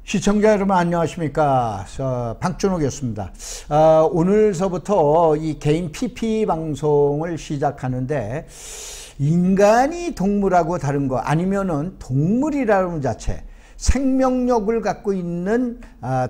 시청자 여러분 안녕하십니까. 박준호 교수입니다. 오늘서부터 이 개인 PP 방송을 시작하는데, 인간이 동물하고 다른 거 아니면은 동물이라는 자체, 생명력을 갖고 있는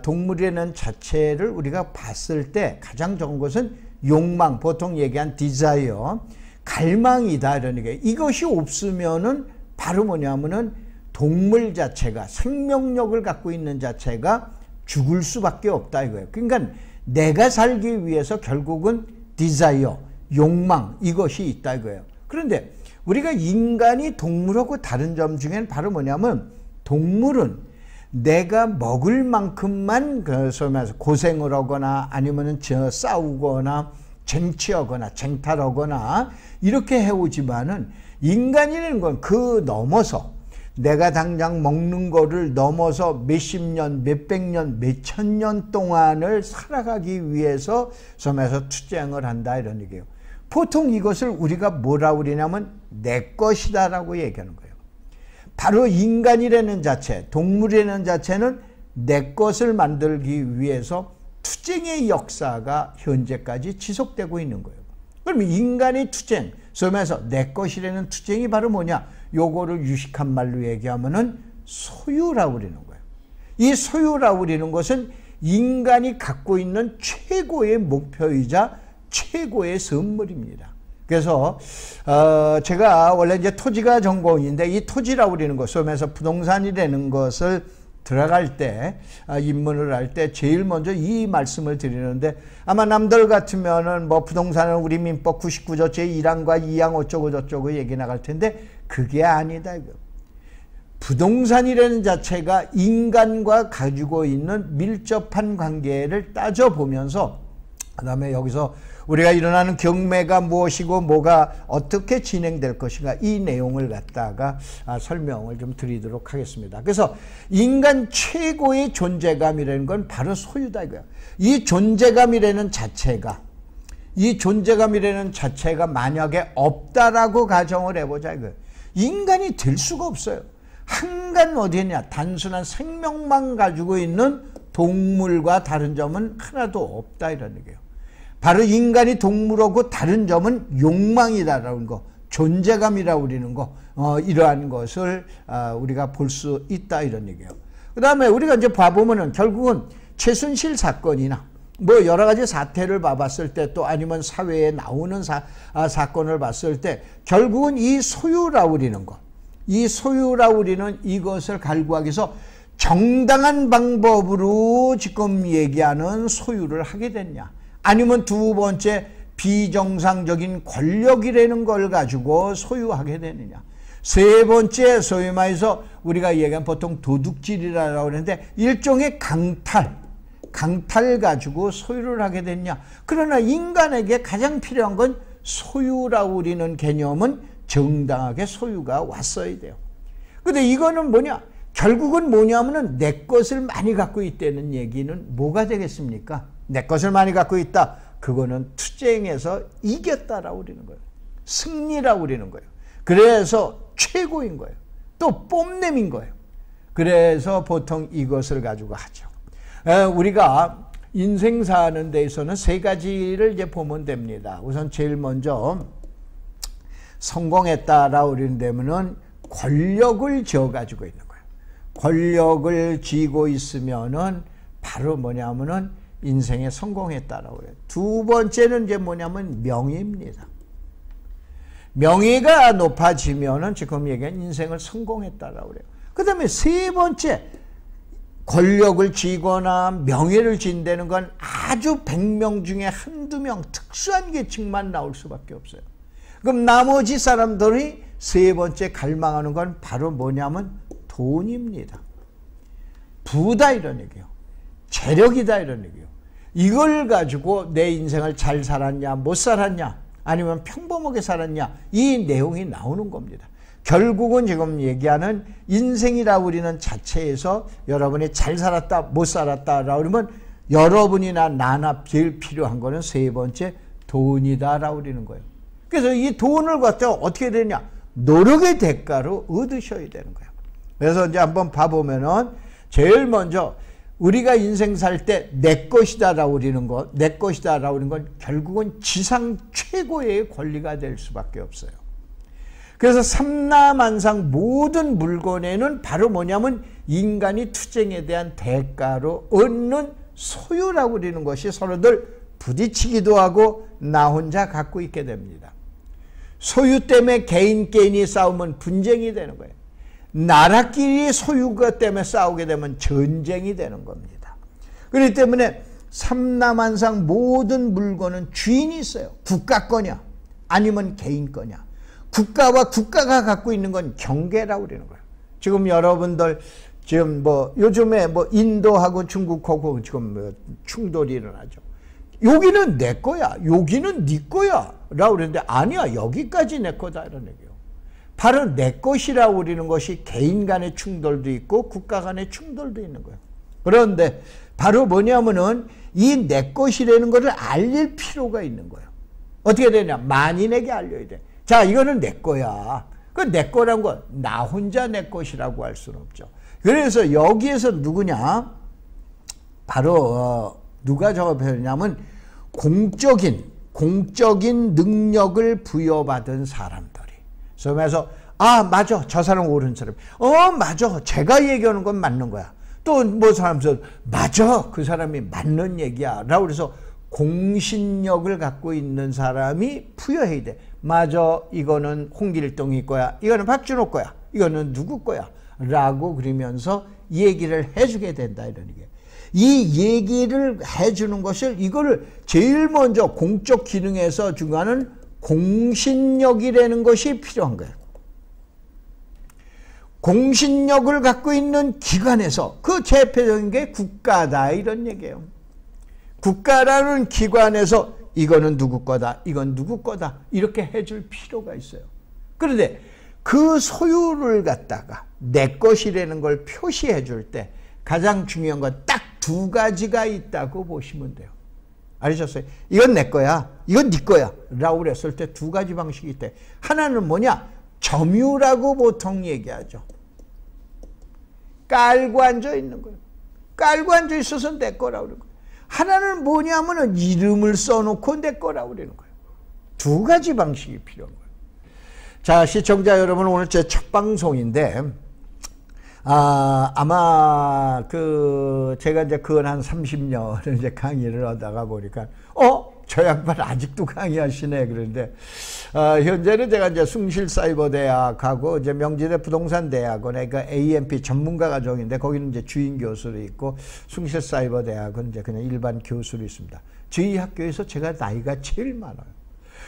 동물이라는 자체를 우리가 봤을 때 가장 좋은 것은 욕망, 보통 얘기한 디자이어, 갈망이다 이런 얘기. 이것이 없으면은 바로 뭐냐면은 동물 자체가, 생명력을 갖고 있는 자체가 죽을 수밖에 없다 이거예요. 그러니까 내가 살기 위해서 결국은 디자이어, 욕망, 이것이 있다 이거예요. 그런데 우리가 인간이 동물하고 다른 점 중에는 바로 뭐냐면, 동물은 내가 먹을 만큼만 고생을 하거나 아니면 싸우거나 쟁취하거나 쟁탈하거나 이렇게 해오지만은, 인간이라는 건 그 넘어서 내가 당장 먹는 거를 넘어서 몇십 년, 몇백 년, 몇천 년 동안을 살아가기 위해서 섬에서 투쟁을 한다 이런 얘기예요. 보통 이것을 우리가 뭐라고 그러냐면 내 것이다 라고 얘기하는 거예요. 바로 인간이라는 자체, 동물이라는 자체는 내 것을 만들기 위해서 투쟁의 역사가 현재까지 지속되고 있는 거예요. 그럼 인간의 투쟁, 섬에서 내 것이라는 투쟁이 바로 뭐냐? 요거를 유식한 말로 얘기하면은 소유라고 그러는 거예요. 이 소유라고 그러는 것은 인간이 갖고 있는 최고의 목표이자 최고의 선물입니다. 그래서 제가 원래 이제 토지가 전공인데, 이 토지라고 그러는 것, 섬에서 부동산이라는 것을 들어갈 때, 입문을 할 때 제일 먼저 이 말씀을 드리는데, 아마 남들 같으면은 뭐 부동산은 우리 민법 99조 제1항과 2항 어쩌고 저쩌고 얘기 나갈 텐데, 그게 아니다 이거. 부동산이라는 자체가 인간과 가지고 있는 밀접한 관계를 따져보면서, 그 다음에 여기서 우리가 일어나는 경매가 무엇이고 뭐가 어떻게 진행될 것인가, 이 내용을 갖다가 설명을 좀 드리도록 하겠습니다. 그래서 인간 최고의 존재감이라는 건 바로 소유다 이거야. 이 존재감이라는 자체가 만약에 없다라고 가정을 해보자 이거야. 인간이 될 수가 없어요. 한간 어디냐, 단순한 생명만 가지고 있는 동물과 다른 점은 하나도 없다 이런 얘기예요. 바로 인간이 동물하고 다른 점은 욕망이다라는 거, 존재감이라고 그러는 거, 이러한 것을 우리가 볼 수 있다 이런 얘기예요. 그 다음에 우리가 이제 봐보면은 결국은 최순실 사건이나 뭐 여러 가지 사태를 봐봤을 때, 또 아니면 사회에 나오는 사건을 봤을 때, 결국은 이 소유라고 그러는 것, 이 소유라고 그러는 이것을 갈구하기 위해서 정당한 방법으로 지금 얘기하는 소유를 하게 됐냐, 아니면 두 번째 비정상적인 권력이라는 걸 가지고 소유하게 되느냐, 세 번째 소위 말해서 우리가 얘기하는 보통 도둑질이라고 하는데 일종의 강탈 가지고 소유를 하게 됐냐. 그러나 인간에게 가장 필요한 건 소유라고 우리는 개념은 정당하게 소유가 왔어야 돼요. 근데 이거는 뭐냐? 결국은 뭐냐면은 내 것을 많이 갖고 있다는 얘기는 뭐가 되겠습니까? 내 것을 많이 갖고 있다. 그거는 투쟁에서 이겼다라고 그러는 거예요. 승리라고 그러는 거예요. 그래서 최고인 거예요. 또 뽐냄인 거예요. 그래서 보통 이것을 가지고 하죠. 우리가 인생 사는 데 있어서는 세 가지를 이제 보면 됩니다. 우선 제일 먼저 성공했다라고 그러는데는 권력을 쥐어가지고 있는 거예요. 권력을 쥐고 있으면은 바로 뭐냐면은 인생에 성공했다라고 해요. 두 번째는 이제 뭐냐면 명예입니다. 명예가 높아지면은 지금 얘기한 인생을 성공했다라고 그래요. 그 다음에 세 번째, 권력을 쥐거나 명예를 쥔다는 건 아주 100명 중에 한두 명 특수한 계층만 나올 수밖에 없어요. 그럼 나머지 사람들이 세 번째 갈망하는 건 바로 뭐냐면 돈입니다. 부다 이런 얘기예요. 재력이다 이런 얘기예요. 이걸 가지고 내 인생을 잘 살았냐 못 살았냐 아니면 평범하게 살았냐, 이 내용이 나오는 겁니다. 결국은 지금 얘기하는 인생이라고 우리는 자체에서 여러분이 잘 살았다 못 살았다라고 그러면 여러분이나 나나 제일 필요한 거는 세 번째 돈이다라고 그러는 거예요. 그래서 이 돈을 갖다가 어떻게 되냐, 노력의 대가로 얻으셔야 되는 거예요. 그래서 이제 한번 봐보면은 제일 먼저 우리가 인생 살 때 내 것이다라고 그러는 거, 내 것이다라고 하는 건 결국은 지상 최고의 권리가 될 수밖에 없어요. 그래서 삼라만상 모든 물건에는 바로 뭐냐면 인간이 투쟁에 대한 대가로 얻는 소유라고 그러는 것이 서로들 부딪히기도 하고 나 혼자 갖고 있게 됩니다. 소유 때문에 개인이 싸우면 분쟁이 되는 거예요. 나라끼리 소유가 때문에 싸우게 되면 전쟁이 되는 겁니다. 그렇기 때문에 삼라만상 모든 물건은 주인이 있어요. 국가 거냐 아니면 개인 거냐. 국가와 국가가 갖고 있는 건 경계라고 그러는 거예요. 지금 여러분들 지금 뭐 요즘에 뭐 인도하고 중국하고 지금 뭐 충돌이 일어나죠. 여기는 내 거야, 여기는 네 거야 라고 그러는데 아니야, 여기까지 내 거다 이런 얘기예요. 바로 내 것이라고 그러는 것이 개인 간의 충돌도 있고 국가 간의 충돌도 있는 거예요. 그런데 바로 뭐냐면은 이 내 것이라는 것을 알릴 필요가 있는 거예요. 어떻게 되냐? 만인에게 알려야 돼. 자, 이거는 내 거야. 그 내 거란 건 나 혼자 내 것이라고 할 수는 없죠. 그래서 여기에서 누구냐? 바로 누가 적어표현냐면 공적인 능력을 부여받은 사람들이. 그래서 아 맞아, 저 사람 옳은 사람. 맞아, 제가 얘기하는 건 맞는 거야. 또 뭐 사람들 맞아, 그 사람이 맞는 얘기야 라고 그래서 공신력을 갖고 있는 사람이 부여해야 돼. 맞아, 이거는 홍길동이 거야, 이거는 박준호 거야, 이거는 누구 거야 라고 그러면서 얘기를 해주게 된다 이런 얘기예요. 이 얘기를 해주는 것을 이거를 제일 먼저 공적 기능에서 중요한 공신력이라는 것이 필요한 거예요. 공신력을 갖고 있는 기관에서 그 대표적인 게 국가다 이런 얘기예요. 국가라는 기관에서 이거는 누구 거다, 이건 누구 거다 이렇게 해줄 필요가 있어요. 그런데 그 소유를 갖다가 내 것이라는 걸 표시해 줄 때 가장 중요한 건 딱 두 가지가 있다고 보시면 돼요. 알으셨어요? 이건 내 거야, 이건 네 거야 라고 그랬을 때 두 가지 방식이 있대. 하나는 뭐냐? 점유라고 보통 얘기하죠. 깔고 앉아 있는 거예요. 깔고 앉아 있어서 내 거라고 그러는 거예요. 하나는 뭐냐면은 이름을 써놓고 내 거라고 그러는 거예요. 두 가지 방식이 필요한 거예요. 자, 시청자 여러분, 오늘 제 첫 방송인데, 아마 제가 이제 근 한 30년을 이제 강의를 하다가 보니까, 저 양반 아직도 강의하시네. 그런데, 현재는 제가 이제 숭실사이버대학하고 이제 명지대 부동산대학원에 그 AMP 전문가 과정인데, 거기는 이제 주임 교수로 있고, 숭실사이버대학은 이제 그냥 일반 교수로 있습니다. 저희 학교에서 제가 나이가 제일 많아요.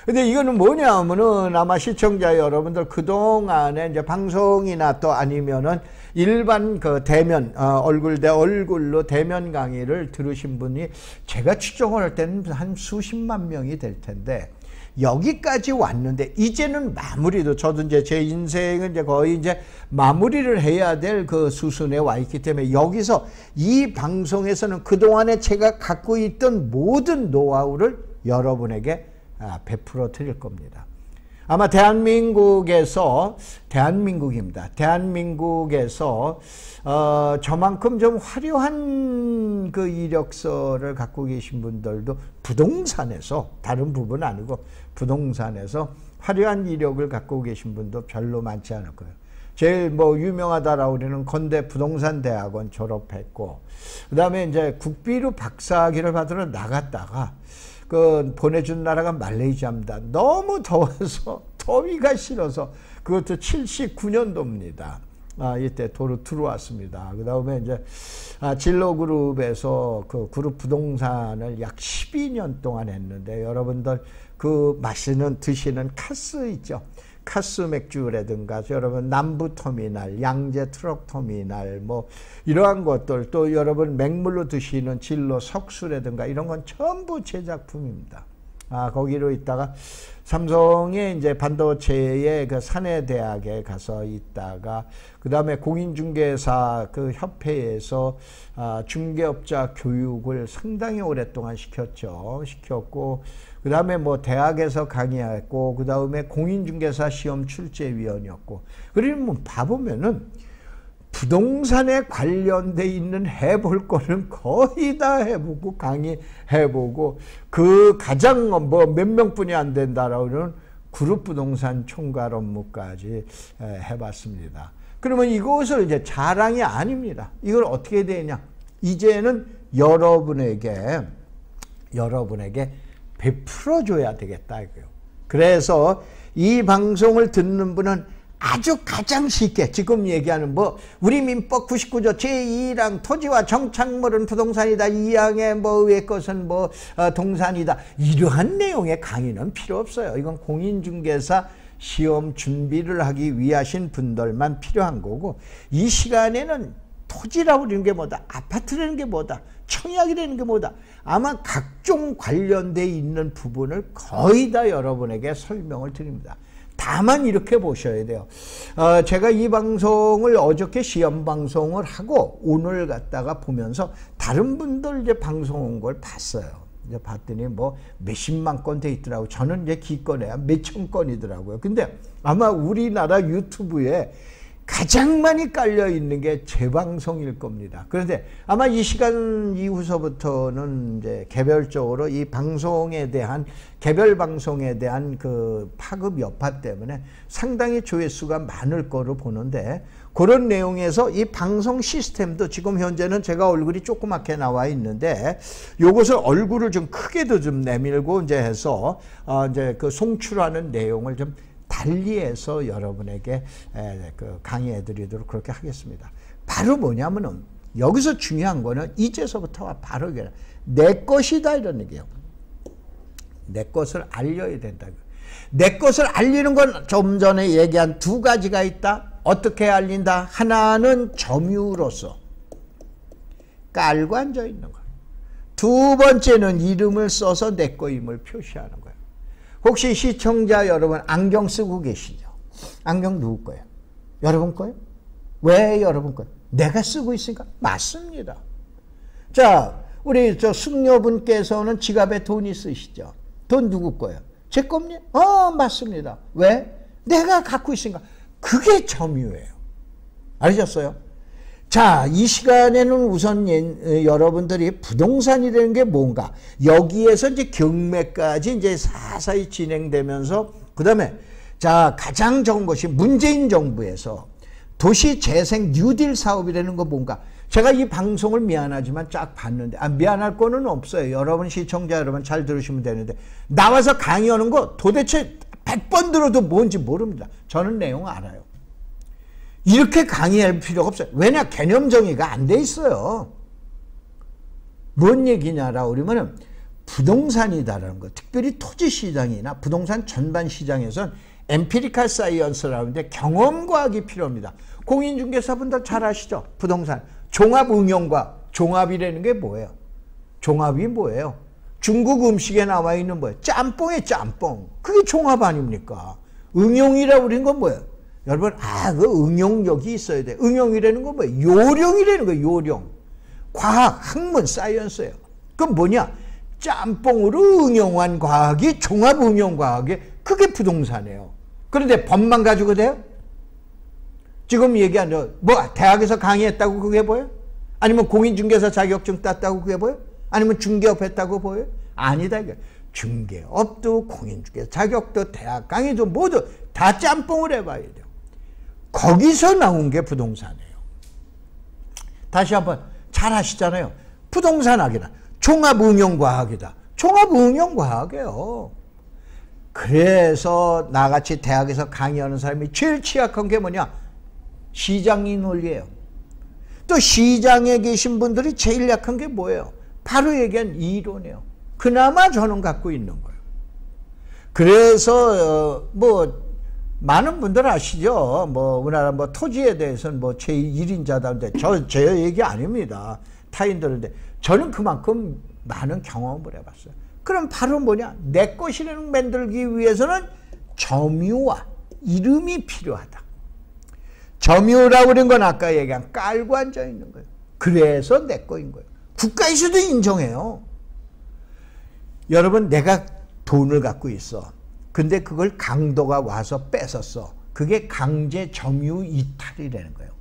근데 이거는 뭐냐 하면은 아마 시청자 여러분들 그동안에 이제 방송이나 또 아니면은 일반 그 대면, 얼굴 대 얼굴로 대면 강의를 들으신 분이 제가 추정을 할 때는 한 수십만 명이 될 텐데 여기까지 왔는데 이제는 마무리도 저도 이제 제 인생은 이제 거의 이제 마무리를 해야 될 그 수순에 와 있기 때문에 여기서 이 방송에서는 그동안에 제가 갖고 있던 모든 노하우를 여러분에게 베풀어 드릴 겁니다. 아마 대한민국입니다. 대한민국에서 저만큼 좀 화려한 그 이력서를 갖고 계신 분들도 부동산에서, 다른 부분 아니고 부동산에서 화려한 이력을 갖고 계신 분도 별로 많지 않을 거예요. 제일 뭐 유명하다라고 우리는 건대 부동산대학원 졸업했고, 그 다음에 이제 국비로 박사학위를 받으러 나갔다가 보내준 나라가 말레이시아입니다. 너무 더워서, 더위가 싫어서, 그것도 79년도입니다. 이때 도로 들어왔습니다. 그 다음에 이제, 진로그룹에서 그 그룹 부동산을 약 12년 동안 했는데, 여러분들 드시는 카스 있죠? 카스 맥주라든가, 여러분 남부터미널, 양재 트럭터미널, 뭐 이러한 것들, 또 여러분 맹물로 드시는 진로 석수라든가 이런 건 전부 제 작품입니다. 거기로 있다가 삼성의 이제 반도체의 그 사내대학에 가서 있다가, 그 다음에 공인중개사 그 협회에서 중개업자 교육을 상당히 오랫동안 시켰고, 그 다음에 뭐 대학에서 강의했고, 그 다음에 공인중개사 시험 출제위원이었고, 그러면 봐보면은 부동산에 관련돼 있는 해볼 거는 거의 다 해보고 강의해보고 그 가장 뭐 몇 명뿐이 안 된다라고는 그룹 부동산 총괄 업무까지 해봤습니다. 그러면 이것을 이제 자랑이 아닙니다. 이걸 어떻게 되냐? 이제는 여러분에게 베풀어줘야 되겠다 이거요. 그래서 이 방송을 듣는 분은 아주 가장 쉽게 지금 얘기하는 뭐 우리 민법 99조 제2랑 토지와 정착물은 부동산이다. 2항의 뭐 위의 것은 뭐 동산이다. 이러한 내용의 강의는 필요 없어요. 이건 공인중개사 시험 준비를 하기 위하신 분들만 필요한 거고, 이 시간에는 토지라고 그러는 게 뭐다, 아파트라는 게 뭐다, 청약이라는 게 뭐다, 아마 각종 관련돼 있는 부분을 거의 다 여러분에게 설명을 드립니다. 다만 이렇게 보셔야 돼요. 제가 이 방송을 어저께 시험 방송을 하고 오늘 갖다가 보면서 다른 분들 이제 방송 온 걸 봤어요. 이제 봤더니 뭐 몇십만 건 돼 있더라고요. 저는 이제 기껏해야 몇천 건이더라고요. 근데 아마 우리나라 유튜브에 가장 많이 깔려 있는 게 제 방송일 겁니다. 그런데 아마 이 시간 이후서부터는 이제 개별적으로 이 방송에 대한, 개별 방송에 대한 그 파급 여파 때문에 상당히 조회수가 많을 거로 보는데, 그런 내용에서 이 방송 시스템도 지금 현재는 제가 얼굴이 조그맣게 나와 있는데 요것을 얼굴을 좀 크게도 좀 내밀고 이제 해서 이제 그 송출하는 내용을 좀 달리해서 여러분에게 그 강의해 드리도록 그렇게 하겠습니다. 바로 뭐냐면은 여기서 중요한 거는 이제서부터 바로 내 것이다 이런 얘기예요. 내 것을 알려야 된다. 내 것을 알리는 건 좀 전에 얘기한 두 가지가 있다. 어떻게 알린다? 하나는 점유로서 깔고 앉아 있는 거예요. 두 번째는 이름을 써서 내 거임을 표시하는 거예요. 혹시 시청자 여러분 안경 쓰고 계시죠? 안경 누구 거예요? 여러분 거예요? 왜 여러분 거예요? 내가 쓰고 있으니까? 맞습니다. 자, 우리 저 숙녀분께서는 지갑에 돈이 쓰시죠? 돈 누구 거예요? 제 겁니다. 맞습니다. 왜? 내가 갖고 있으니까. 그게 점유예요. 알으셨어요? 자, 이 시간에는 우선 여러분들이 부동산이라는 게 뭔가, 여기에서 이제 경매까지 이제 사사히 진행되면서, 그 다음에 자, 가장 적은 것이 문재인 정부에서 도시재생 뉴딜 사업이라는 거 뭔가, 제가 이 방송을 미안하지만 쫙 봤는데, 미안할 거는 없어요. 여러분 시청자 여러분 잘 들으시면 되는데, 나와서 강의하는 거 도대체 100번 들어도 뭔지 모릅니다. 저는 내용 알아요. 이렇게 강의할 필요가 없어요. 왜냐? 개념 정의가 안 돼 있어요. 뭔 얘기냐라 그러면은 부동산이다라는 거, 특별히 토지 시장이나 부동산 전반 시장에선 엠피리컬 사이언스라고 하는데 경험과학이 필요합니다. 공인중개사분들 잘 아시죠? 부동산 종합응용과학, 종합이라는 게 뭐예요? 종합이 뭐예요? 중국 음식에 나와 있는 뭐예요? 짬뽕에 짬뽕. 그게 종합 아닙니까? 응용이라고 그러는 건 뭐예요? 여러분, 그 응용력이 있어야 돼. 응용이라는 건 뭐예요? 요령이라는 거예요, 요령. 과학, 학문, 사이언스예요. 그건 뭐냐? 짬뽕으로 응용한 과학이 종합 응용 과학이, 그게 부동산이에요. 그런데 법만 가지고 돼요? 지금 얘기한 뭐 대학에서 강의했다고 그게 보여요? 아니면 공인중개사 자격증 땄다고 그게 보여요? 아니면 중개업 했다고 보여요? 아니다. 중개업도 공인중개사 자격도 대학 강의도 모두 다 짬뽕을 해봐야 돼요. 거기서 나온 게 부동산이에요. 다시 한번 잘 아시잖아요. 부동산학이다. 종합응용과학이다. 종합응용과학이에요. 그래서 나같이 대학에서 강의하는 사람이 제일 취약한 게 뭐냐? 시장이 논리예요. 또 시장에 계신 분들이 제일 약한 게 뭐예요? 바로 얘기한 이론이에요. 그나마 저는 갖고 있는 거예요. 그래서 뭐 많은 분들 아시죠? 뭐 우리나라 뭐 토지에 대해서는 뭐 제1인자다는데 제 얘기 아닙니다. 타인들인데 저는 그만큼 많은 경험을 해봤어요. 그럼 바로 뭐냐? 내 것이라는 만들기 위해서는 점유와 이름이 필요하다. 점유라고 그런 건 아까 얘기한 깔고 앉아 있는 거예요. 그래서 내 거인 거예요. 국가에서도 인정해요. 여러분, 내가 돈을 갖고 있어. 근데 그걸 강도가 와서 뺏었어. 그게 강제 점유 이탈이라는 거예요.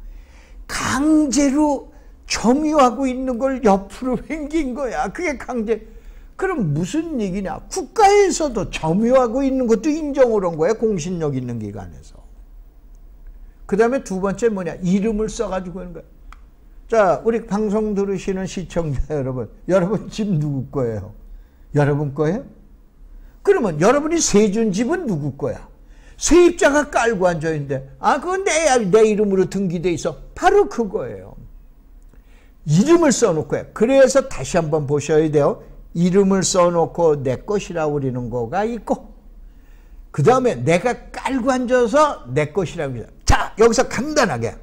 강제로 점유하고 있는 걸 옆으로 옮긴 거야. 그게 강제. 그럼 무슨 얘기냐? 국가에서도 점유하고 있는 것도 인정을 한 거야. 공신력 있는 기관에서. 그 다음에 두 번째 뭐냐? 이름을 써가지고 하는 거야. 자, 우리 방송 들으시는 시청자 여러분, 여러분 집 누구 거예요? 여러분 거예요? 그러면 여러분이 세준 집은 누구 거야? 세입자가 깔고 앉아있는데, 아, 그건 내 이름으로 등기돼 있어. 바로 그거예요. 이름을 써놓고 해. 그래서 다시 한번 보셔야 돼요. 이름을 써놓고 내 것이라고 그러는 거가 있고, 그 다음에 내가 깔고 앉아서 내 것이라고 해요. 자, 여기서 간단하게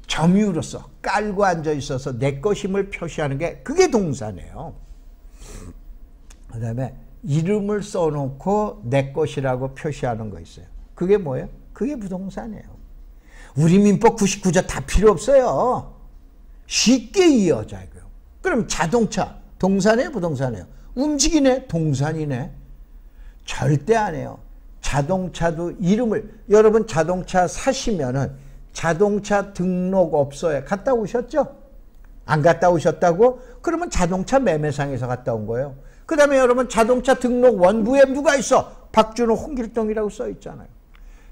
점유로서 깔고 앉아 있어서 내 것임을 표시하는 게 그게 동사네요. 그 다음에 이름을 써놓고 내 것이라고 표시하는 거 있어요. 그게 뭐예요? 그게 부동산이에요. 우리 민법 99조 다 필요 없어요. 쉽게 이어져요. 그럼 자동차 동산이에요, 부동산이에요? 움직이네, 동산이네. 절대 안 해요. 자동차도 이름을, 여러분 자동차 사시면은 자동차 등록업소에 갔다 오셨죠? 안 갔다 오셨다고? 그러면 자동차 매매상에서 갔다 온 거예요. 그 다음에 여러분 자동차 등록 원부에 누가 있어? 박준호, 홍길동이라고 써 있잖아요.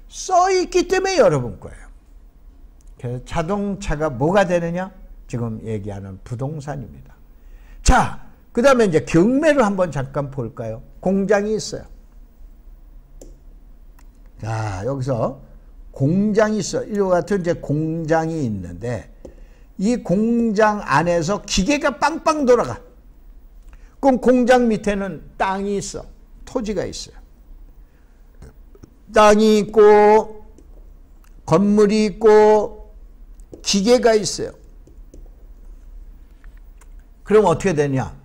써 있기 때문에 여러분 거예요. 그래서 자동차가 뭐가 되느냐? 지금 얘기하는 부동산입니다. 자, 그 다음에 이제 경매를 한번 잠깐 볼까요? 공장이 있어요. 자, 여기서 공장이 있어. 이와 같은 이제 공장이 있는데, 이 공장 안에서 기계가 빵빵 돌아가. 그럼 공장 밑에는 땅이 있어. 토지가 있어요. 땅이 있고, 건물이 있고, 기계가 있어요. 그럼 어떻게 되냐?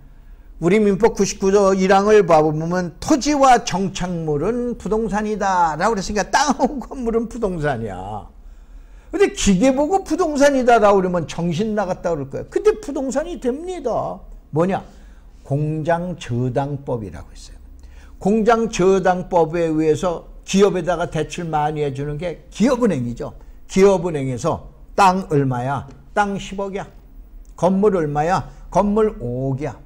우리 민법 99조 1항을 봐보면 토지와 정착물은 부동산이다 라고 그랬으니까 땅하고 건물은 부동산이야. 근데 기계 보고 부동산이다 라고 그러면 정신 나갔다 그럴 거야. 근데 부동산이 됩니다. 뭐냐? 공장저당법이라고 있어요. 공장저당법에 의해서 기업에다가 대출 많이 해주는 게 기업은행이죠. 기업은행에서 땅 얼마야? 땅 10억이야. 건물 얼마야? 건물 5억이야.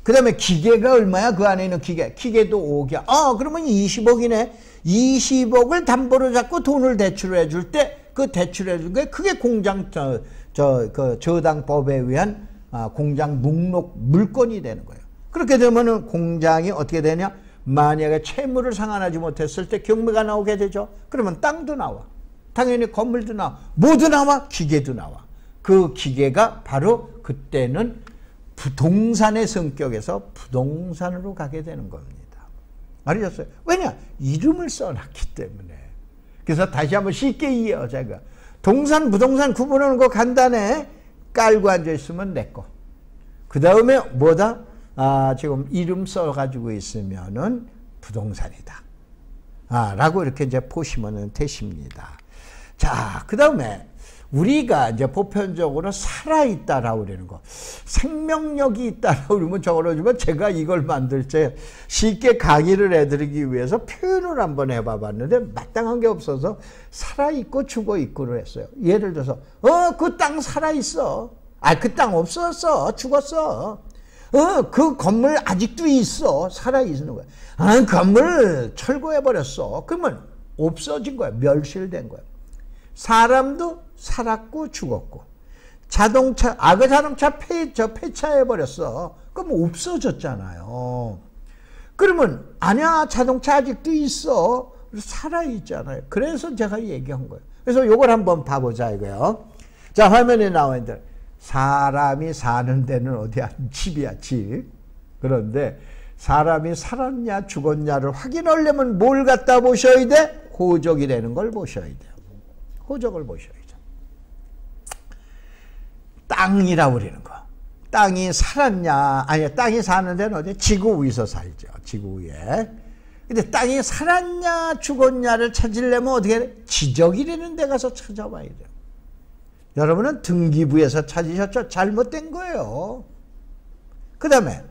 그 다음에 기계가 얼마야? 그 안에 있는 기계도 5억이야. 아, 그러면 20억이네. 20억을 담보로 잡고 돈을 대출해 줄 때 그 대출해 준 게 그게 공장 그 저당법에 의한 공장 목록 물건이 되는 거예요. 그렇게 되면은 공장이 어떻게 되냐? 만약에 채무를 상환하지 못했을 때 경매가 나오게 되죠. 그러면 땅도 나와. 당연히 건물도 나와. 뭐도 나와? 기계도 나와. 그 기계가 바로 그때는 부동산의 성격에서 부동산으로 가게 되는 겁니다. 알으셨어요? 왜냐? 이름을 써놨기 때문에. 그래서 다시 한번 쉽게 이해하자고요. 동산, 부동산 구분하는 거 간단해. 깔고 앉아있으면 내 거. 그 다음에 뭐다? 지금 이름 써가지고 있으면은 부동산이다. 라고 이렇게 이제 보시면 되십니다. 자, 그 다음에 우리가 이제 보편적으로 살아있다라고 그러는 거. 생명력이 있다라고 그러면 적어주면 제가 이걸 만들 때 쉽게 강의를 해드리기 위해서 표현을 한번 해봐 봤는데 마땅한 게 없어서 살아있고 죽어있고를 했어요. 예를 들어서, 그 땅 살아있어. 그 땅 없었어. 죽었어. 그 건물 아직도 있어. 살아있는 거야. 건물 철거해버렸어. 그러면 없어진 거야. 멸실된 거야. 사람도 살았고 죽었고, 자동차, 그 자동차 폐차해버렸어. 그럼 없어졌잖아요. 그러면 아니야, 자동차 아직도 있어. 살아있잖아요. 그래서 제가 얘기한 거예요. 그래서 요걸 한번 봐보자 이거요. 자, 화면에 나와 있는데 사람이 사는 데는 어디야? 집이야, 집. 그런데 사람이 살았냐 죽었냐를 확인하려면 뭘 갖다 보셔야 돼? 호적이 되는 걸 보셔야 돼요. 호적을 보셔야죠. 땅이라고 그러는 거. 땅이 살았냐? 아니, 땅이 사는 데는 어디? 지구 위에서 살죠. 지구 위에. 근데 땅이 살았냐, 죽었냐를 찾으려면 어떻게 해야 돼? 지적이라는 데 가서 찾아봐야 돼요. 여러분은 등기부에서 찾으셨죠? 잘못된 거예요. 그 다음에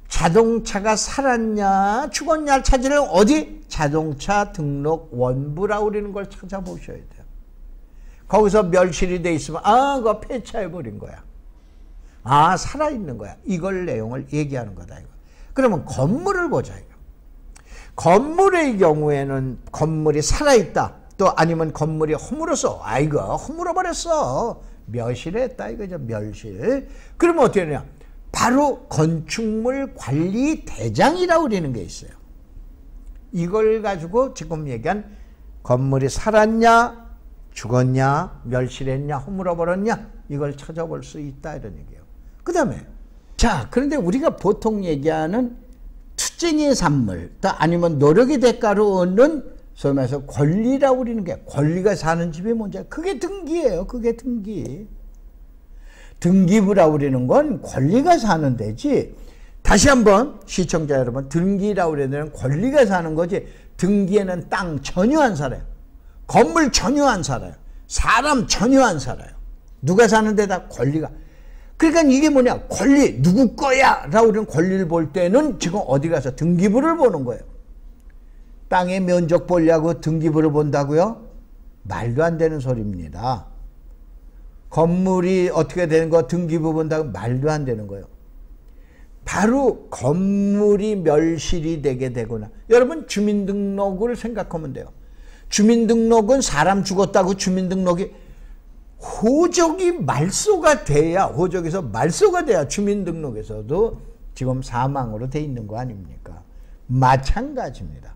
자동차가 살았냐, 죽었냐를 찾으려면 어디? 자동차 등록 원부라고 그러는 걸 찾아보셔야 돼요. 거기서 멸실이 돼 있으면 그거 폐차해버린 거야. 살아있는 거야. 이걸 내용을 얘기하는 거다. 이거. 그러면 건물을 보자. 이거. 건물의 경우에는 건물이 살아있다. 또 아니면 건물이 허물어서 이거 허물어버렸어. 멸실했다 이거죠. 멸실. 그러면 어떻게 되냐. 바로 건축물 관리 대장이라고 그러는 게 있어요. 이걸 가지고 지금 얘기한 건물이 살았냐 죽었냐 멸실했냐 허물어버렸냐 이걸 찾아볼 수 있다 이런 얘기예요. 그 다음에 그런데 우리가 보통 얘기하는 투쟁의 산물 또 아니면 노력의 대가로 얻는 소위 말해서 권리라고 그러는 게 권리가 사는 집이 뭔지 그게 등기예요. 그게 등기. 등기부라고 그러는 건 권리가 사는 데지. 다시 한번 시청자 여러분 등기라고 그러는 권리가 사는 거지 등기에는 땅 전혀 안 살아요. 건물 전혀 안 살아요. 사람 전혀 안 살아요. 누가 사는 데다 권리가. 그러니까 이게 뭐냐 권리 누구 거야 라고 그러는 권리를 볼 때는 지금 어디 가서 등기부를 보는 거예요. 땅의 면적 보려고 등기부를 본다고요? 말도 안 되는 소리입니다. 건물이 어떻게 되는 거 등기부 본다고 말도 안 되는 거예요. 바로 건물이 멸실이 되게 되거나 여러분 주민등록을 생각하면 돼요. 주민등록은 사람 죽었다고 주민등록이 호적이 말소가 돼야 호적에서 말소가 돼야 주민등록에서도 지금 사망으로 돼 있는 거 아닙니까? 마찬가지입니다.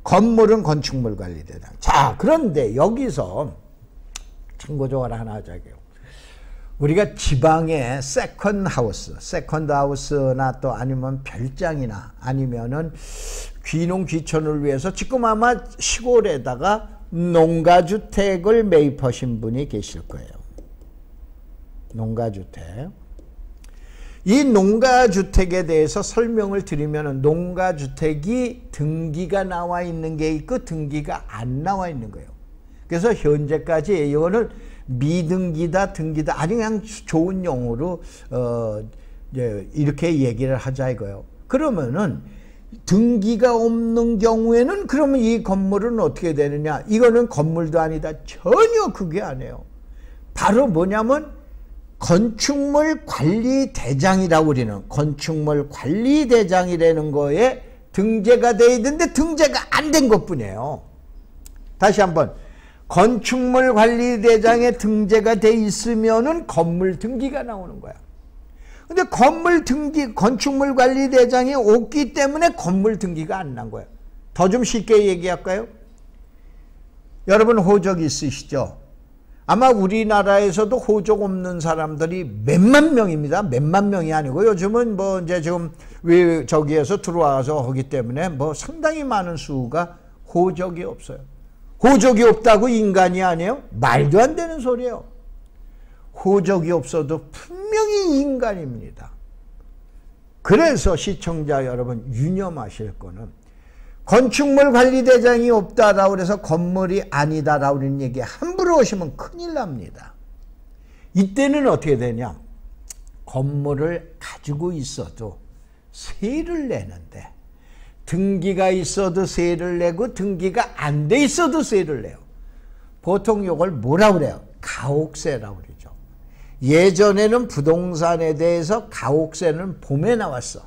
건물은 건축물관리대장. 그런데 여기서 참고조언 하나 하자고요. 우리가 지방에 세컨드하우스나 또 아니면 별장이나 아니면은 귀농 귀촌을 위해서 지금 아마 시골에다가 농가주택을 매입하신 분이 계실 거예요. 농가주택. 이 농가주택에 대해서 설명을 드리면 농가주택이 등기가 나와 있는 게 있고 등기가 안 나와 있는 거예요. 그래서 현재까지 이거는 미등기다 등기다 아주 그냥 좋은 용어로 이렇게 얘기를 하자 이거예요. 그러면은 등기가 없는 경우에는 그러면 이 건물은 어떻게 되느냐. 이거는 건물도 아니다. 전혀 그게 아니에요. 바로 뭐냐면 건축물 관리 대장이라고 우리는 건축물 관리 대장이라는 거에 등재가 돼 있는데 등재가 안 된 것뿐이에요. 다시 한번 건축물 관리 대장에 등재가 돼 있으면은 건물 등기가 나오는 거야. 근데 건물 등기, 건축물 관리 대장이 없기 때문에 건물 등기가 안 난 거예요. 더 좀 쉽게 얘기할까요? 여러분 호적 있으시죠? 아마 우리나라에서도 호적 없는 사람들이 몇만 명입니다. 몇만 명이 아니고 요즘은 뭐 이제 지금 저기에서 들어와서 하기 때문에 뭐 상당히 많은 수가 호적이 없어요. 호적이 없다고 인간이 아니에요? 말도 안 되는 소리예요. 호적이 없어도 분명히 인간입니다. 그래서 시청자 여러분 유념하실 거는 건축물 관리대장이 없다라고 해서 건물이 아니다라고 하는 얘기 함부로 하시면 큰일 납니다. 이때는 어떻게 되냐. 건물을 가지고 있어도 세를 내는데 등기가 있어도 세를 내고 등기가 안 돼 있어도 세를 내요. 보통 이걸 뭐라고 그래요? 가옥세라고 그러죠. 예전에는 부동산에 대해서 가옥세는 봄에 나왔어.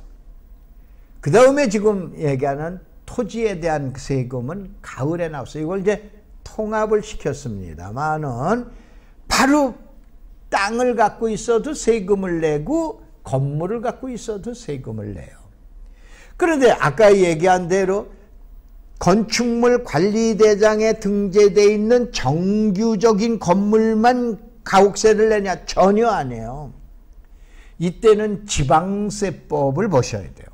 그 다음에 지금 얘기하는 토지에 대한 세금은 가을에 나왔어요. 이걸 이제 통합을 시켰습니다만은 바로 땅을 갖고 있어도 세금을 내고 건물을 갖고 있어도 세금을 내요. 그런데 아까 얘기한 대로 건축물 관리대장에 등재되어 있는 정규적인 건물만 가옥세를 내냐? 전혀 아니에요. 이때는 지방세법을 보셔야 돼요.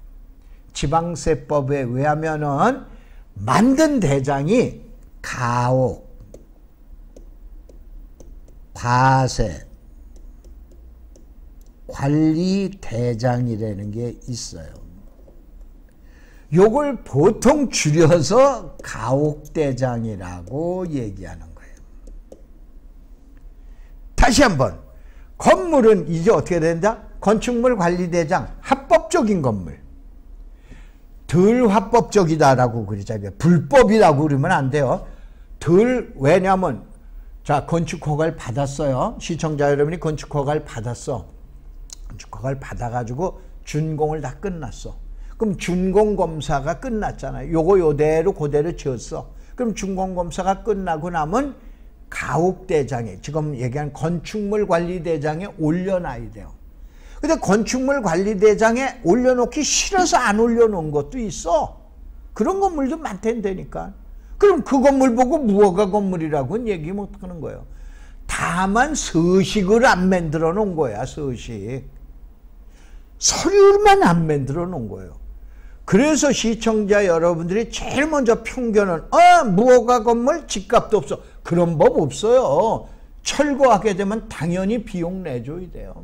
지방세법에 의하면은 만든 대장이 가옥, 과세, 관리대장이라는 게 있어요. 요걸 보통 줄여서 가옥대장이라고 얘기하는 거예요. 다시 한번 건물은 이제 어떻게 된다? 건축물 관리대장, 합법적인 건물. 덜 합법적이다라고 그러잖아요. 불법이라고 그러면 안 돼요. 왜냐하면 자, 건축 허가를 받았어요. 시청자 여러분이 건축 허가를 받았어. 건축 허가를 받아가지고 준공을 다 끝났어. 그럼 준공검사가 끝났잖아요. 요거 요대로 그대로 지었어. 그럼 준공검사가 끝나고 나면 가옥대장에, 지금 얘기한 건축물관리대장에 올려놔야 돼요. 근데 건축물관리대장에 올려놓기 싫어서 안 올려놓은 것도 있어. 그런 건물도 많다니까. 그럼 그 건물 보고 무허가 건물이라고는 얘기 못하는 거예요. 다만 서식을 안 만들어 놓은 거야. 서식. 서류만 안 만들어 놓은 거예요. 그래서 시청자 여러분들이 제일 먼저 편견은 무허가 건물 집값도 없어. 그런 법 없어요. 철거하게 되면 당연히 비용 내줘야 돼요.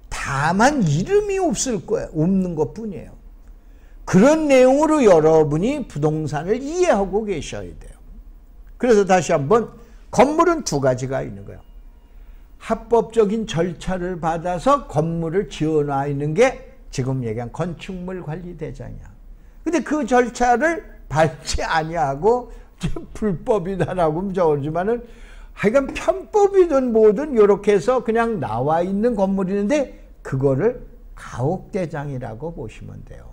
다만 이름이 없을 거예요. 없는 것뿐이에요. 그런 내용으로 여러분이 부동산을 이해하고 계셔야 돼요. 그래서 다시 한번 건물은 두 가지가 있는 거예요. 합법적인 절차를 받아서 건물을 지어놔 있는 게 지금 얘기한 건축물관리대장이야. 근데 그 절차를 밟지 아니하고 불법이다라고 저러지만은 하여간 편법이든 뭐든 이렇게 해서 그냥 나와 있는 건물이 있는데 그거를 가옥대장이라고 보시면 돼요.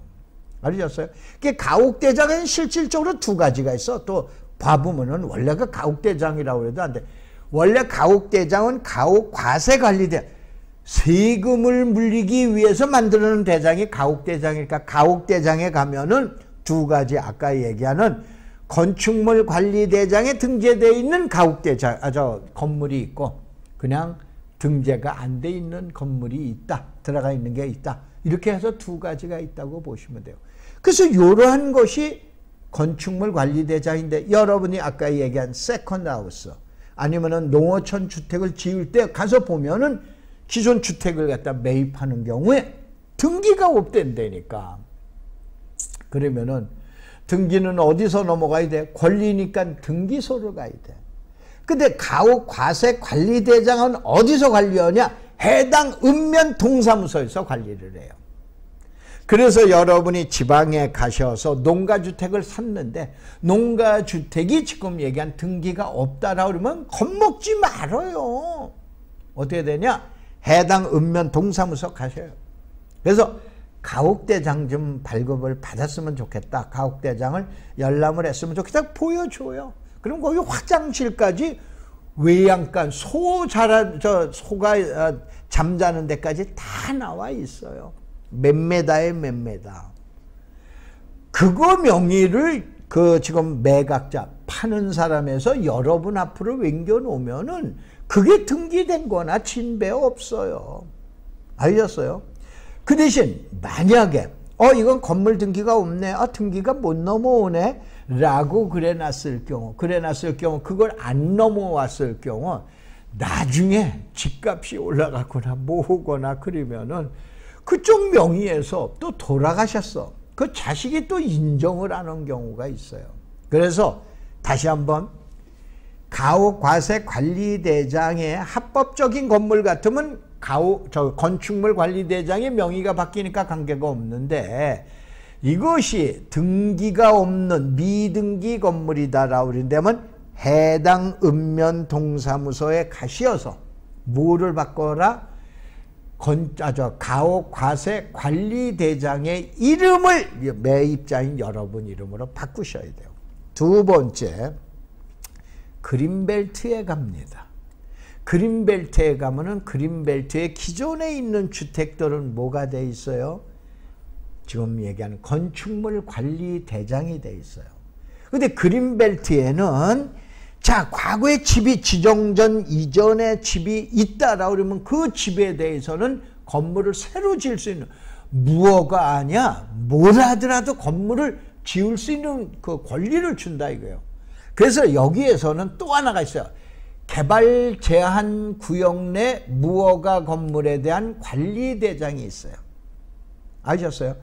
알으셨어요? 그 가옥대장은 실질적으로 두 가지가 있어. 또 봐보면은 원래 그 가옥대장이라고 해도 안 돼. 원래 가옥대장은 가옥과세관리대, 세금을 물리기 위해서 만드는 대장이 가옥대장이니까 가옥대장에 가면은 두 가지 아까 얘기하는 건축물관리대장에 등재되어 있는 가옥대장, 건물이 있고 그냥 등재가 안 돼 있는 건물이 있다. 들어가 있는 게 있다. 이렇게 해서 두 가지가 있다고 보시면 돼요. 그래서 이러한 것이 건축물관리대장인데 여러분이 아까 얘기한 세컨드하우스 아니면은 농어촌 주택을 지을 때 가서 보면은 기존 주택을 갖다 매입하는 경우에 등기가 없댄다니까. 그러면은 등기는 어디서 넘어가야 돼? 권리니까 등기소로 가야 돼. 근데 가옥과세관리대장은 어디서 관리하냐? 해당 읍면 동사무소에서 관리를 해요. 그래서 여러분이 지방에 가셔서 농가주택을 샀는데 농가주택이 지금 얘기한 등기가 없다라고 그러면 겁먹지 말아요. 어떻게 되냐? 해당 읍면 동사무소 가셔요. 그래서 가옥대장 좀 발급을 받았으면 좋겠다. 가옥대장을 열람을 했으면 좋겠다. 보여줘요. 그럼 거기 화장실까지 외양간 소가 잠자는 데까지 다 나와 있어요. 몇 메다에 몇 메다. 그거 명의를 지금 매각자 파는 사람에서 여러분 앞으로 옮겨 놓으면은 그게 등기된 거나 진배 없어요. 알겠어요? 그 대신 만약에 이건 건물 등기가 없네. 등기가 못 넘어오네. 라고 그래놨을 경우 그걸 안 넘어왔을 경우 나중에 집값이 올라가거나 뭐거나 그러면은 그쪽 명의에서 또 돌아가셨어. 그 자식이 또 인정을 하는 경우가 있어요. 그래서 다시 한번 가옥과세관리대장의 합법적인 건물 같으면 건축물관리대장의 명의가 바뀌니까 관계가 없는데 이것이 등기가 없는 미등기 건물이다라고 그런다면 해당 읍면 동사무소에 가시어서 뭐를 바꿔라? 가옥과세관리대장의 이름을 매입자인 여러분 이름으로 바꾸셔야 돼요. 두 번째, 그린벨트에 갑니다. 그린벨트에 가면은 그린벨트에 기존에 있는 주택들은 뭐가 돼 있어요? 지금 얘기하는 건축물관리대장이 돼 있어요. 근데 그린벨트에는 과거에 집이 지정전 이전에 집이 있다라고 그러면 그 집에 대해서는 건물을 새로 지을 수 있는 무허가 아니야. 뭘 하더라도 건물을 지을 수 있는 그 권리를 준다 이거예요. 그래서 여기에서는 또 하나가 있어요. 개발 제한 구역 내 무허가 건물에 대한 관리대장이 있어요. 아셨어요?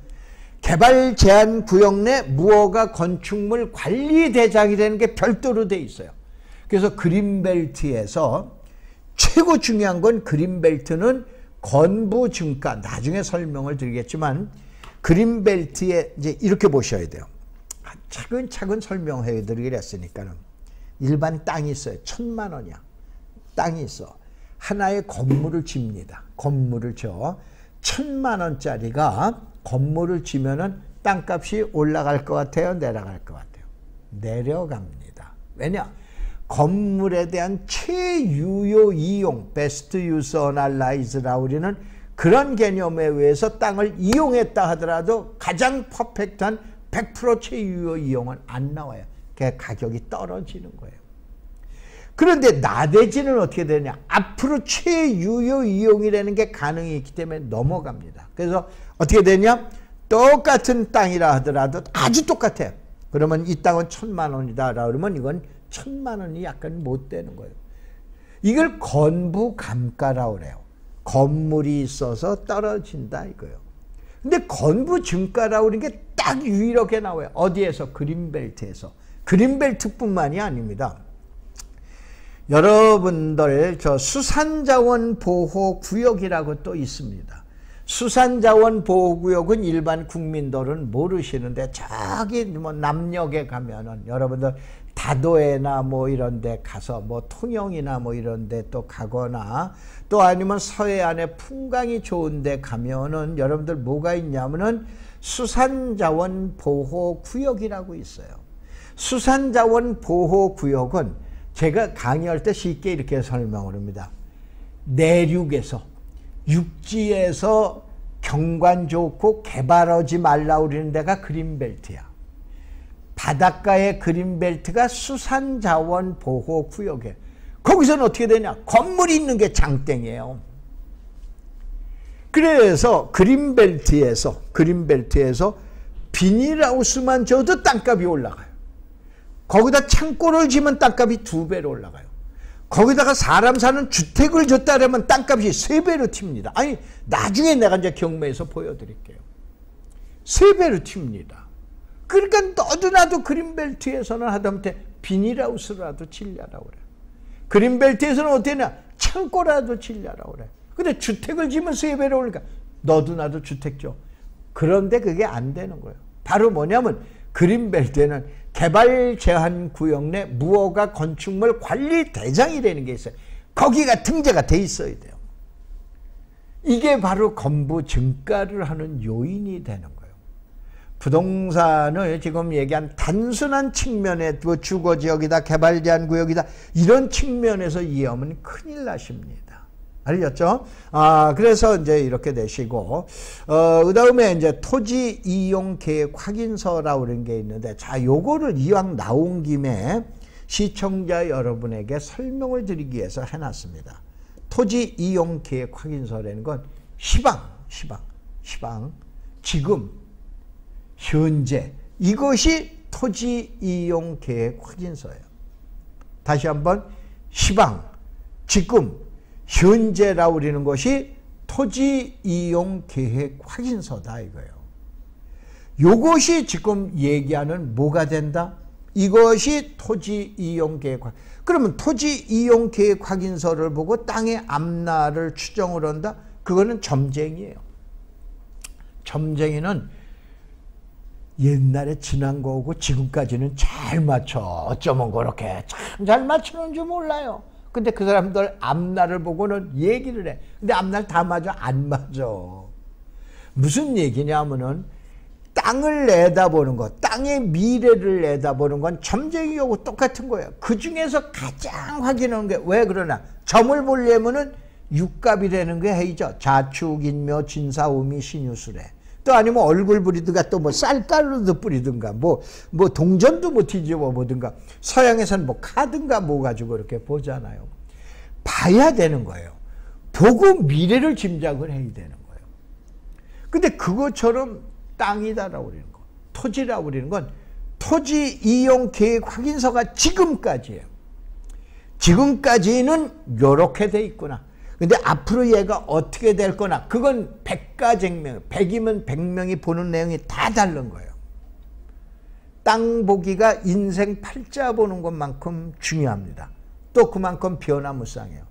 개발 제한 구역 내 무허가 건축물 관리대장이라는 게 별도로 돼 있어요. 그래서 그린벨트에서 최고 중요한 건 그린벨트는 건부증가, 나중에 설명을 드리겠지만 그린벨트에 이제 이렇게 보셔야 돼요. 차근차근 설명해 드리기로 했으니까는. 일반 땅이 있어요. 1,000만 원이야. 땅이 있어. 하나의 건물을 집니다. 건물을 져. 1,000만 원짜리가 건물을 지면은 땅값이 올라갈 것 같아요? 내려갈 것 같아요? 내려갑니다. 왜냐? 건물에 대한 최유효 이용, 베스트 유스 어널라이즈라고 우리는 그런 개념에 의해서 땅을 이용했다 하더라도 가장 퍼펙트한 100% 최유효 이용은 안 나와요. 그 가격이 떨어지는 거예요. 그런데 나대지는 어떻게 되냐? 앞으로 최유효 이용이라는 게 가능이 있기 때문에 넘어갑니다. 그래서 어떻게 되냐? 똑같은 땅이라 하더라도 아주 똑같아요. 그러면 이 땅은 1,000만 원이다. 그러면 이건 1,000만 원이 약간 못 되는 거예요. 이걸 건부감가라고 그래요. 건물이 있어서 떨어진다 이거예요. 근데 건부증가라고 그러는 게 딱 유일하게 나와요. 어디에서? 그린벨트에서. 그린벨트뿐만이 아닙니다. 여러분들 저 수산자원 보호구역이라고 또 있습니다. 수산자원 보호구역은 일반 국민들은 모르시는데 저기 뭐 남녘에 가면은 여러분들 다도해나 뭐 이런 데 가서 뭐 통영이나 뭐 이런 데 또 가거나 또 아니면 서해안에 풍광이 좋은 데 가면은 여러분들 뭐가 있냐면은 수산자원 보호구역이라고 있어요. 수산자원 보호구역은 제가 강의할 때 쉽게 이렇게 설명을 합니다. 내륙에서 육지에서 경관 좋고 개발하지 말라고 그러는 데가 그린벨트야. 바닷가의 그린벨트가 수산자원 보호구역이에요. 거기서는 어떻게 되냐? 건물이 있는 게 장땡이에요. 그래서 그린벨트에서 비닐하우스만 져도 땅값이 올라가요. 거기다 창고를 지면 땅값이 2배로 올라가요. 거기다가 사람 사는 주택을 줬다 그러면 땅값이 3배로 튑니다. 아니 나중에 내가 이제 경매에서 보여드릴게요. 3배로 튑니다. 그러니까 너도 나도 그린벨트에서는 하다못해 비닐하우스라도 질려라고 그래. 그린벨트에서는 어떻게 하냐? 창고라도 질려라고 그래. 근데 주택을 지면 3배로 오니까 너도 나도 주택 줘. 그런데 그게 안 되는 거예요. 바로 뭐냐면 그린벨트에는 개발 제한 구역 내 무허가 건축물 관리 대장이라는 게 있어요. 거기가 등재가 돼 있어야 돼요. 이게 바로 건부 증가를 하는 요인이 되는 거예요. 부동산을 지금 얘기한 단순한 측면에 주거지역이다, 개발 제한 구역이다 이런 측면에서 이해하면 큰일 나십니다. 알겠죠? 그래서 이제 이렇게 되시고, 그 다음에 이제 토지 이용 계획 확인서라고 그런 게 있는데, 자, 요거를 이왕 나온 김에 시청자 여러분에게 설명을 드리기 위해서 해놨습니다. 토지 이용 계획 확인서라는 건 시방, 지금, 현재, 이것이 토지 이용 계획 확인서예요. 다시 한번, 시방, 지금, 현재라고 그러는 것이 토지 이용 계획 확인서다 이거예요. 이것이 지금 얘기하는 뭐가 된다? 이것이 토지 이용 계획 확인서. 그러면 토지 이용 계획 확인서를 보고 땅의 앞날을 추정을 한다? 그거는 점쟁이에요. 점쟁이는 옛날에 지난 거고 지금까지는 잘 맞춰. 어쩌면 그렇게 참 잘 맞추는 줄 몰라요. 근데 그 사람들 앞날을 보고는 얘기를 해. 근데 앞날 다 맞아? 안 맞아. 무슨 얘기냐면은 땅을 내다보는 것, 땅의 미래를 내다보는 건 점쟁이하고 똑같은 거예요. 그 중에서 가장 확인하는 게 왜 그러나? 점을 보려면은 육갑이라는 게 해이죠. 자축, 인묘, 진사, 우미, 신유술에. 또 아니면 얼굴 부리든가 또 뭐 쌀가루도 뿌리든가 뭐 동전도 뭐 뒤집어 보든가 서양에서는 뭐 카든가 뭐 가지고 이렇게 보잖아요. 봐야 되는 거예요. 보고 미래를 짐작을 해야 되는 거예요. 근데 그것처럼 땅이다라고 그러는 거, 토지라고 그러는 건 토지 이용 계획 확인서가 지금까지예요. 지금까지는 이렇게 돼 있구나. 근데 앞으로 얘가 어떻게 될 거나 그건 백가쟁명, 100이면 100명이 보는 내용이 다 다른 거예요. 땅 보기가 인생 팔자 보는 것만큼 중요합니다. 또 그만큼 변화무쌍해요.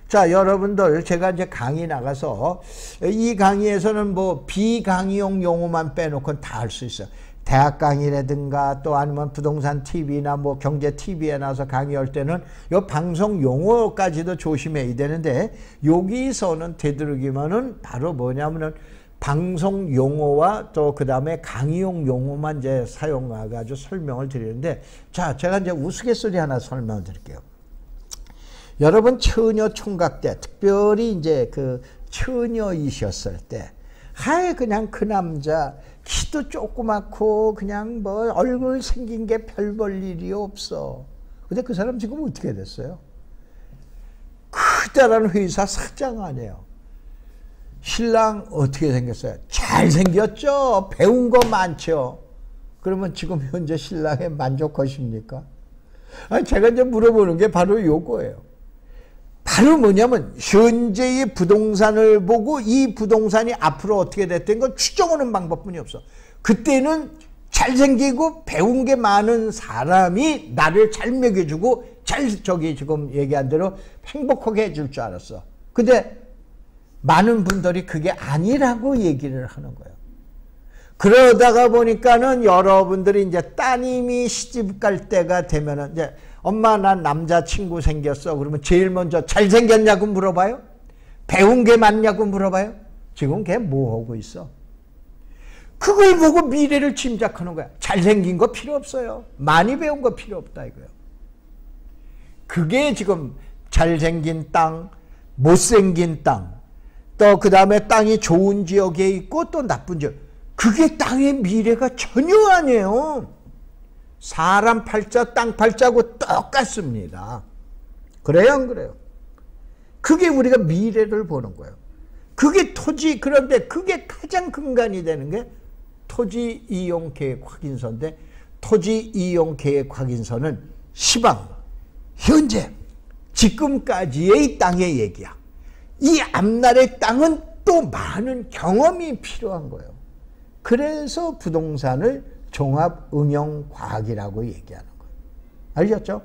자, 여러분들 제가 이제 강의 나가서 이 강의에서는 뭐 비강의용 용어만 빼놓고는 다 할 수 있어요. 대학 강의라든가 또 아니면 부동산 TV나 뭐 경제 TV에 나와서 강의할 때는 요 방송 용어까지도 조심해야 되는데 여기서는 되도록이면은 바로 뭐냐면은 방송 용어와 또 그 다음에 강의용 용어만 이제 사용해가지고 설명을 드리는데 자, 제가 이제 우스갯소리 하나 설명을 드릴게요. 여러분 처녀 총각 때 특별히 이제 그 처녀이셨을 때 하에 그냥 그 남자 키도 조그맣고 그냥 뭐 얼굴 생긴 게 별 볼 일이 없어. 근데 그 사람 지금 어떻게 됐어요? 크다란 회사 사장 아니에요. 신랑 어떻게 생겼어요? 잘생겼죠? 배운 거 많죠? 그러면 지금 현재 신랑에 만족하십니까? 아니, 제가 이제 물어보는 게 바로 요거예요. 바로 뭐냐면 현재의 부동산을 보고 이 부동산이 앞으로 어떻게 됐던 걸 추정하는 방법뿐이 없어. 그때는 잘생기고 배운 게 많은 사람이 나를 잘 먹여주고 저기 지금 얘기한 대로 행복하게 해줄 줄 알았어. 근데 많은 분들이 그게 아니라고 얘기를 하는 거예요. 그러다가 보니까는 여러분들이 이제 따님이 시집 갈 때가 되면은 이제 엄마 난 남자친구 생겼어. 그러면 제일 먼저 잘생겼냐고 물어봐요? 배운 게 많냐고 물어봐요? 지금 걔 뭐 하고 있어? 그걸 보고 미래를 짐작하는 거야. 잘생긴 거 필요 없어요. 많이 배운 거 필요 없다 이거예요. 그게 지금 잘생긴 땅, 못생긴 땅, 또 그 다음에 땅이 좋은 지역에 있고 또 나쁜 지역. 그게 땅의 미래가 전혀 아니에요. 사람 팔자, 땅 팔자하고 똑같습니다. 그래요, 안 그래요? 그게 우리가 미래를 보는 거예요. 그게 토지, 그런데 그게 가장 근간이 되는 게 토지 이용 계획 확인서인데 토지 이용 계획 확인서는 시방, 현재, 지금까지의 땅의 얘기야. 이 앞날의 땅은 또 많은 경험이 필요한 거예요. 그래서 부동산을 종합응용과학이라고 얘기하는 거예요. 알겠죠?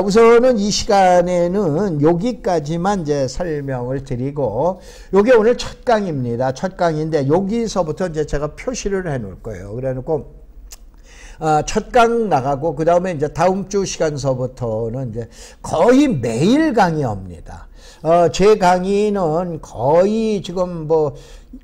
우선은 이 시간에는 여기까지만 이제 설명을 드리고, 요게 오늘 첫 강의입니다. 첫 강의인데, 여기서부터 이제 제가 표시를 해 놓을 거예요. 그래 놓고, 첫 강 나가고, 그 다음에 이제 다음 주 시간서부터는 이제 거의 매일 강의합니다. 제 강의는 거의 지금 뭐,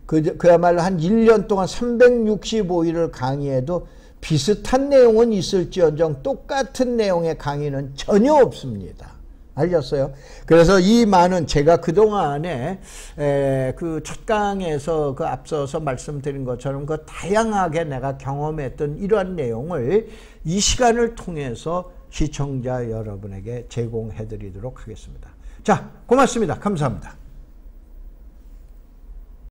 그야말로 한 1년 동안 365일을 강의해도 비슷한 내용은 있을지언정 똑같은 내용의 강의는 전혀 없습니다. 알겠어요? 그래서 이 많은 제가 그동안에 그 첫 강에서 그 앞서서 말씀드린 것처럼 그 다양하게 내가 경험했던 이러한 내용을 이 시간을 통해서 시청자 여러분에게 제공해 드리도록 하겠습니다. 자, 고맙습니다. 감사합니다.